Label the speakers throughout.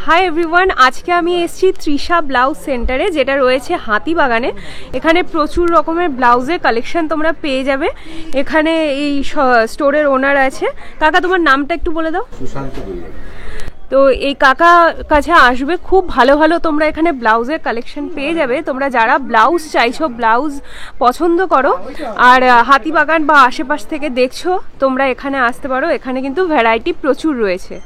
Speaker 1: Hi everyone, আজকে আমি এসেছি তৃষা ব্লাউজ সেন্টারে, যেটা রয়েছে হাতিবাগানে। এখানে প্রচুর রকমের ব্লাউজের কালেকশন তোমরা পেয়ে যাবে। এখানে এই স্টোরের ওনার আছে। কাকা, তোমার নামটা একটু বলে দাও।
Speaker 2: সুশান্ত।
Speaker 1: তো এই কাকা কাছে আসবে, খুব ভালো ভালো তোমরা এখানে ব্লাউজের কালেকশন পেয়ে যাবে। তোমরা যারা ব্লাউজ চাইছো, ব্লাউজ পছন্দ করো আর হাতিবাগান বা আশেপাশ থেকে দেখছো, তোমরা এখানে আসতে পারো। এখানে কিন্তু ভ্যারাইটি প্রচুর রয়েছে।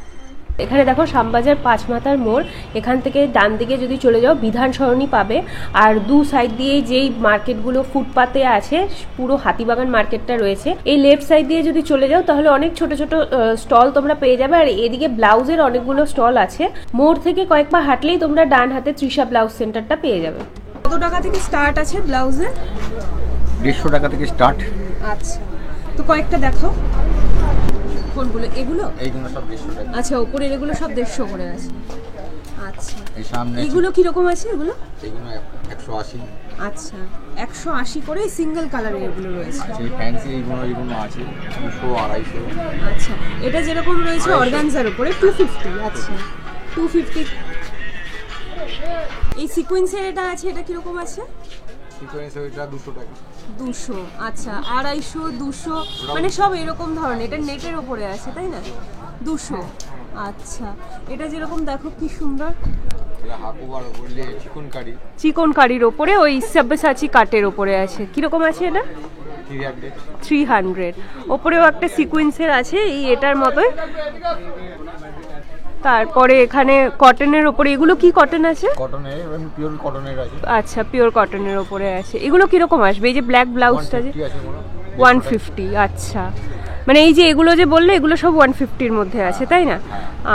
Speaker 1: এখানে দেখো শ্যামবাজার পাঁচমাথার মোড়, এখান থেকে ডান দিকে যদি চলে যাও বিধান সরণি পাবে। আর দু সাইড দিয়ে যেই মার্কেটগুলো ফুটপাতে আছে, পুরো হাতিবাগান মার্কেটটা রয়েছে। এই লেফট সাইড দিয়ে যদি চলে যাও তাহলে অনেক ছোট ছোট স্টল তোমরা পেয়ে যাবে। আর এদিকে ব্লাউজের অনেকগুলো স্টল আছে। মোড় থেকে কয়েক পা হাঁটলেই তোমরা ডান হাতে তৃষা ব্লাউজ সেন্টারটা পেয়ে যাবে। কত টাকা থেকে স্টার্ট আছে ব্লাউজে?
Speaker 2: 150 টাকা থেকে স্টার্ট।
Speaker 1: আচ্ছা, তো কয়েকটা দেখো। কোনগুলো? এগুলো
Speaker 2: সব 150 টাকা।
Speaker 1: আচ্ছা, উপরের এগুলো সব 150 করে আছে। আচ্ছা,
Speaker 2: এই সামনে
Speaker 1: এগুলো কি রকম আছে? এগুলো
Speaker 2: 180।
Speaker 1: আচ্ছা, 180 করে সিঙ্গেল কালারের এগুলো রয়েছে।
Speaker 2: এই ফ্যান্সি এইগুলো আছে 200 250।
Speaker 1: আচ্ছা, এটা যেরকম রয়েছে অর্গানজার উপরে 250। আচ্ছা, 250। এই সিকোয়েন্সের এটা আছে, এটা কি রকম আছে?
Speaker 2: সিকোয়েন্স এটা 200 টাকা।
Speaker 1: 200। আচ্ছা, 250, 200 মানে সব এরকম ধরনের। এটা নেটের উপরে আছে, তাই না? 200। আচ্ছা, এটা যেরকম দেখো কি সুন্দর,
Speaker 2: এটা হাকুবার বললে
Speaker 1: চিকনকারির ওপরে ওই সব্যসাচী কাটের ওপরে আছে। কিরকম আছে এটা? 300। ওপরেও একটা সিকোয়েন্সের আছে এই এটার মতোই। তারপরে এখানে কটনের ওপরে, এগুলো কি কটন আছে?
Speaker 2: কটনের, পিওর কটনের আছে।
Speaker 1: আচ্ছা, পিওর কটনের ওপরে আছে। এগুলো কিরকম আসবে? এই যে ব্ল্যাক ব্লাউজটা যে 150। আচ্ছা, মানে এই যে এগুলো যে বললে এগুলো সব 150-র মধ্যে আছে, তাই না?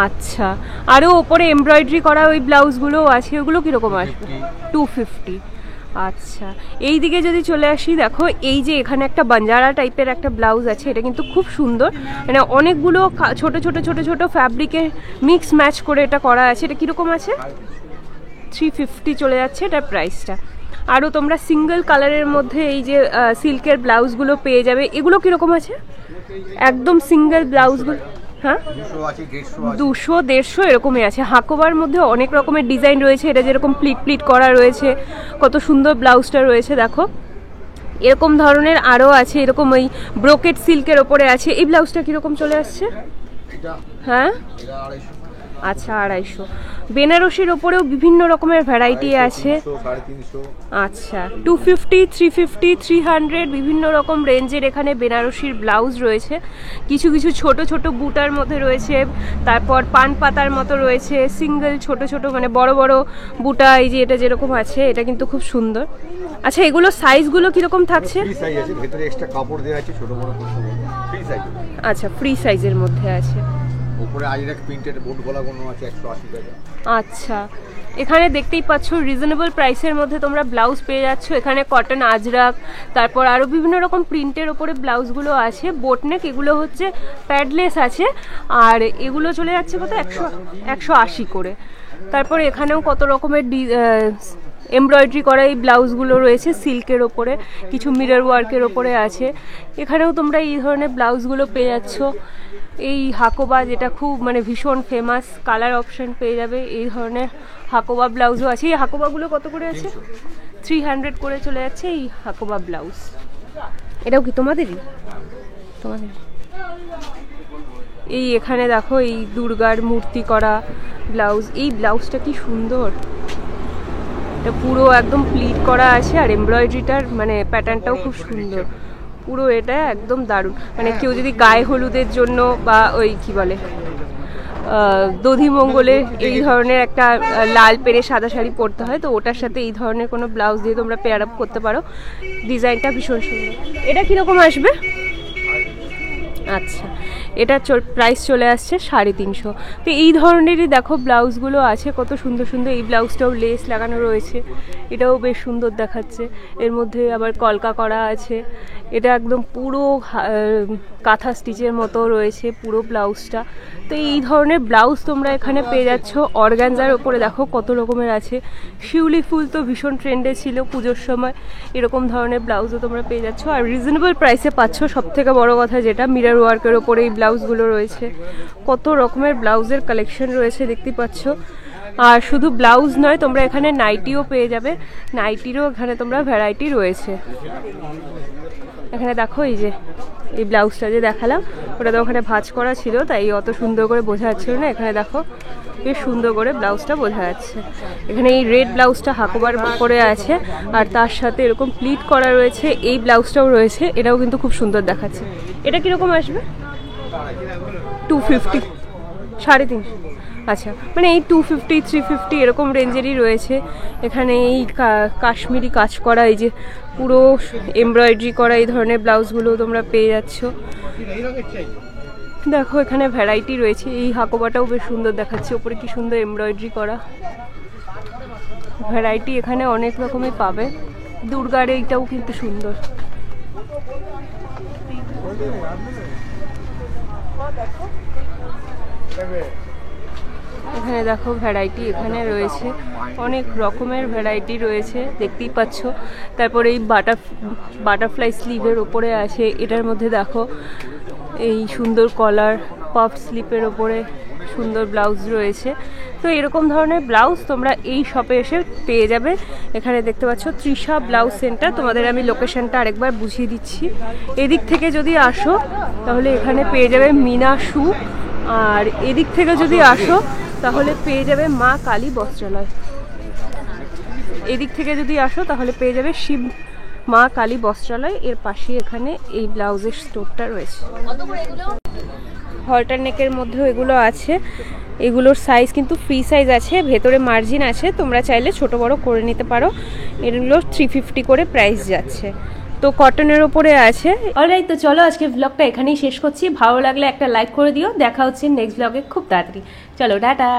Speaker 1: আচ্ছা, আরও ওপরে এমব্রয়ডারি করা ওই ব্লাউজগুলোও আছে, ওগুলো কীরকম আসবে? 250। আচ্ছা, এই দিকে যদি চলে আসি, দেখো এই যে এখানে একটা বাঞ্জারা টাইপের একটা ব্লাউজ আছে। এটা কিন্তু খুব সুন্দর, মানে অনেকগুলো ছোট ছোট ছোট ছোট ফ্যাব্রিকের মিক্স ম্যাচ করে এটা করা আছে। এটা কীরকম আছে? 350 চলে যাচ্ছে এটার প্রাইসটা। আরও তোমরা সিঙ্গেল কালারের মধ্যে এই যে সিল্কের ব্লাউজগুলো পেয়ে যাবে। এগুলো কীরকম আছে? একদম সিঙ্গেল ব্লাউজগুলো, হ্যাঁ 200 150 এরকমই আছে। হাকোবার মধ্যে অনেক রকমের ডিজাইন রয়েছে। এটা যেরকম প্লিট করা রয়েছে, কত সুন্দর ব্লাউজটা রয়েছে দেখো। এরকম ধরনের আরও আছে, এরকম ওই ব্রোকেট সিল্কের ওপরে আছে। এই ব্লাউজটা কীরকম চলে আসছে? হ্যাঁ, আচ্ছা 250। বেনারসির ওপরেও বিভিন্ন রকমের ভ্যারাইটি আছে। আচ্ছা, 250, 350, 300 বিভিন্ন রকম রেঞ্জের এখানে বেনারসির ব্লাউজ রয়েছে। কিছু কিছু ছোট ছোট বুটার মধ্যে রয়েছে, তারপর পান পাতার মতো রয়েছে, সিঙ্গেল ছোট ছোট মানে বড় বড় বুটা। এই যে এটা যেরকম আছে, এটা কিন্তু খুব সুন্দর। আচ্ছা, এগুলো সাইজগুলো কিরকম থাকছে?
Speaker 2: ফ্রি সাইজ আছে, ভিতরে এক্সট্রা কাপড় দেওয়া আছে, ছোট বড় ফ্রি সাইজ।
Speaker 1: আচ্ছা, ফ্রি সাইজের মধ্যে আছে।
Speaker 2: উপরে আজরাক প্রিন্টেড বোর্ড গলা কোনো আছে 180 টাকা।
Speaker 1: আচ্ছা, এখানে দেখতেই পাচ্ছ রিজনেবল প্রাইসের মধ্যে তোমরা ব্লাউজ পেয়ে যাচ্ছ। এখানে কটন, আজরাক, তারপর আরও বিভিন্ন রকম প্রিন্টের ওপরে ব্লাউজগুলো আছে। বোটনেক, এগুলো হচ্ছে প্যাডলেস আছে। আর এগুলো চলে যাচ্ছে কত? 180 করে। তারপরে এখানেও কত রকমের এমব্রয়ডারি করা এই ব্লাউজগুলো রয়েছে সিল্কের ওপরে, কিছু মিরর ওয়ার্কের ওপরে আছে। এখানেও তোমরা এই ধরনের ব্লাউজগুলো পেয়ে যাচ্ছ। এই হাকোবা, যেটা খুব মানে ভীষণ ফেমাস, কালার অপশন পেয়ে যাবে। এই ধরনের হাকোবা ব্লাউজও আছে। এই হাকোবাগুলো কত করে আছে? 300 করে চলে যাচ্ছে এই হাকোবা ব্লাউজ। এটাও কি তোমাদেরই? এই এখানে দেখো এই দুর্গার মূর্তি করা ব্লাউজ। এই ব্লাউজটা কি সুন্দর, এটা পুরো একদম প্লিট করা আছে। আর এমব্রয়ডারিটার মানে প্যাটার্নটাও খুব সুন্দর। পুরো এটা একদম দারুণ। মানে কেউ যদি গায়ে হলুদের জন্য বা ওই কি বলে দধিমঙ্গলে এই ধরনের একটা লাল পেরে সাদা শাড়ি পরতে হয়, তো ওটার সাথে এই ধরনের কোনো ব্লাউজ দিয়ে তোমরা পেয়ার আপ করতে পারো। ডিজাইনটা ভীষণ সুন্দর। এটা কীরকম আসবে? আচ্ছা, এটা প্রাইস চলে আসছে 350। তো এই ধরনেরই দেখো ব্লাউজগুলো আছে, কত সুন্দর সুন্দর। এই ব্লাউজটাও লেস লাগানো রয়েছে, এটাও বেশ সুন্দর দেখাচ্ছে। এর মধ্যে আবার কলকা করা আছে। এটা একদম পুরো কাঁথা স্টিচের মতো রয়েছে পুরো ব্লাউজটা। তো এই ধরনের ব্লাউজ তোমরা এখানে পেয়ে যাচ্ছ। অর্গানজার ওপরে দেখো কত রকমের আছে। শিউলি ফুল তো ভীষণ ট্রেন্ডে ছিল পুজোর সময়, এরকম ধরনের ব্লাউজও তোমরা পেয়ে যাচ্ছ। আর রিজনেবল প্রাইসে পাচ্ছ। সব থেকে বড় কথা যেটা, মিরর ওয়ার্কের ওপরে এই ব্লাউজ ব্লাউজগুলো রয়েছে, কত রকমের ব্লাউজের কালেকশন রয়েছে দেখতে পাচ্ছ। আর শুধু ব্লাউজ নয়, তোমরা এখানে নাইটিও পেয়ে যাবে, নাইটিরও এখানে তোমরা ভ্যারাইটি রয়েছে। এখানে দেখো এই যে এই ব্লাউজটা যে দেখালাম, ওটা তো ওখানে ভাঁজ করা ছিল তাই অত সুন্দর করে বোঝা যাচ্ছিল না। এখানে দেখো বেশ সুন্দর করে ব্লাউজটা বোঝা যাচ্ছে। এখানে এই রেড ব্লাউজটা হাকোবার করে আছে, আর তার সাথে এরকম প্লিট করা রয়েছে। এই ব্লাউজটাও রয়েছে, এটাও কিন্তু খুব সুন্দর দেখাচ্ছে। এটা কীরকম আসবে? 250, 350। আচ্ছা, মানে এই 250, 350 এরকম রেঞ্জেরই রয়েছে। এখানে এই কাশ্মীরি কাজ করা, এই যে পুরো এমব্রয়ডারি করা এই ধরনের ব্লাউজগুলো তোমরা পেয়ে যাচ্ছ। দেখো এখানে ভ্যারাইটি রয়েছে। এই হাকোবাটাও বেশ সুন্দর দেখাচ্ছে, ওপরে কি সুন্দর এমব্রয়ডারি করা। ভ্যারাইটি এখানে অনেক রকমের পাবে। দুর্গার এইটাও কিন্তু সুন্দর। এখানে দেখো ভ্যারাইটি এখানে রয়েছে, অনেক রকমের ভ্যারাইটি রয়েছে দেখতেই পাচ্ছ। তারপরে এই বাটারফ্লাই স্লিভের ওপরে আছে, এটার মধ্যে দেখো এই সুন্দর কলার পাফ স্লিপের ওপরে সুন্দর ব্লাউজ রয়েছে। তো এরকম ধরনের ব্লাউজ তোমরা এই শপে এসে পেয়ে যাবে। এখানে দেখতে পাচ্ছ তৃষা ব্লাউজ সেন্টার। তোমাদের আমি লোকেশনটা আরেকবার বুঝিয়ে দিচ্ছি। এদিক থেকে যদি আসো তাহলে এখানে পেয়ে যাবে মিনা শু, আর এদিক থেকে যদি আসো তাহলে পেয়ে যাবে মা কালী বস্ত্রালয়। এদিক থেকে যদি আসো তাহলে পেয়ে যাবে শিব মা কালী বস্ত্রালয়, এর পাশে এখানে এই ব্লাউজের স্টোরটা রয়েছে। হলটার নেকের মধ্যেও এগুলো আছে। এগুলোর সাইজ কিন্তু ফ্রি সাইজ আছে, ভেতরে মার্জিন আছে, তোমরা চাইলে ছোট বড় করে নিতে পারো। এগুলো 350 করে প্রাইস যাচ্ছে। তো কটনের ওপরে আছে। অলরাইট, তো চলো আজকে ব্লগটা এখানেই শেষ করছি। ভালো লাগলে একটা লাইক করে দিও। দেখা হচ্ছে নেক্সট ব্লগে খুব তাড়াতাড়ি। চলো টাটা।